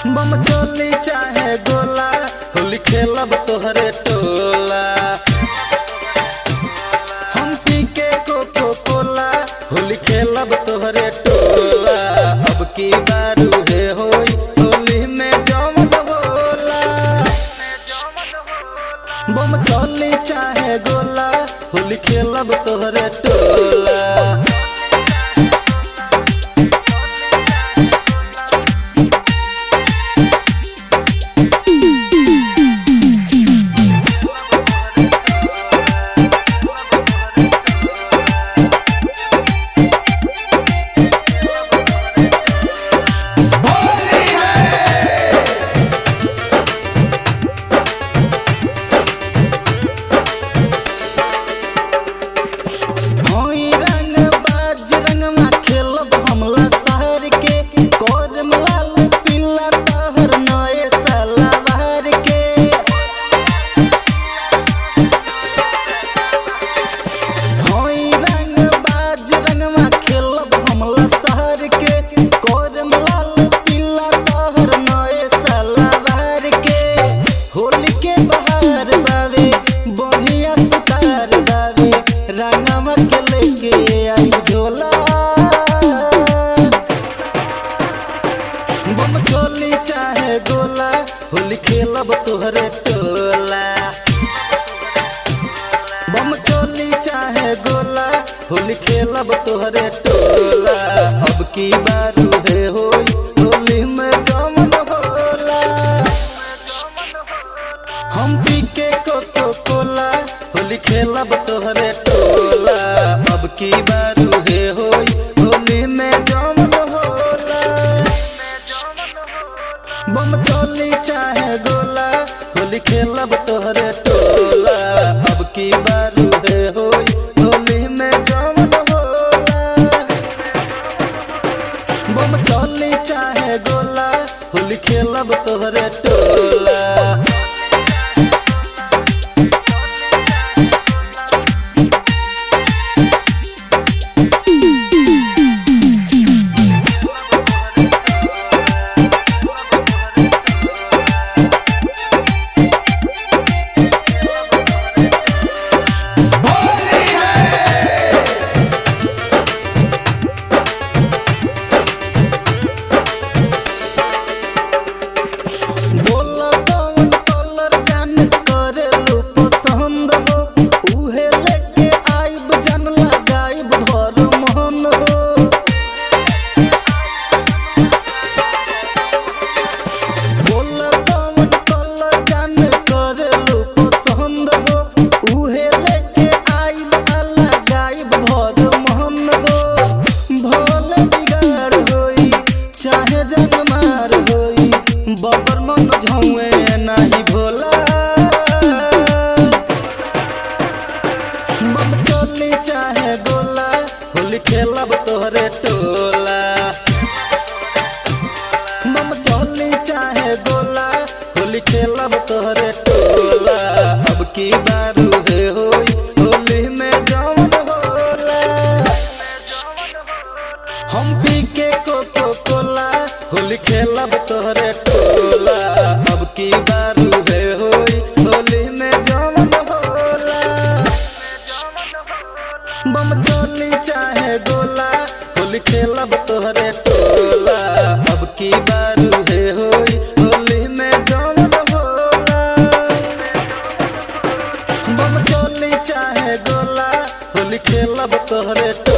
बम चोली चाहे गोला, होली खेलब तोहरे टोला। हम पी के कोको कोला, होली खेलब तोहरे टोला। अब की बारू है होई होली में जमन होला। बम चोली चाहे गोला, होली खेलब तोहरे टोला। बम चोली चाहे गोला, होली खेलब तोहरे टोला। बम चोली चाहे गोला, होली खेलब तोहरे टोला। अब की बारू है होई होली में जमन होला। हम पी के कोको कोला, होली खेलब तोहरे टोला। अब की बारू है होई होली में जमन होला। बम चोली चाहे गोला, होली खेलब तोहरे टोला। अब की बारू है होई होली में जमन होला। बम चोली चाहे गोला, होली खेलब तोहरे टोला। बबर मन झौए नाही भोला। बम चोली चाहे गोला, होली खेलब तोहरे टोला। बम चोली चाहे गोला, होली खेलब तोहरे टोला। अब की बारू है होई होली में जमन होला। हम पी के कोको कोला, होली खेलब तोहरे टोला। अब की बारू है होई होली में जमन होला। बम चोली चाहे गोला, होली खेलब तोहरे टोला। अब की बारू है होई होली में जमन होला। बम चोली चाहे गोला, होली खेलब तोहरे टोला।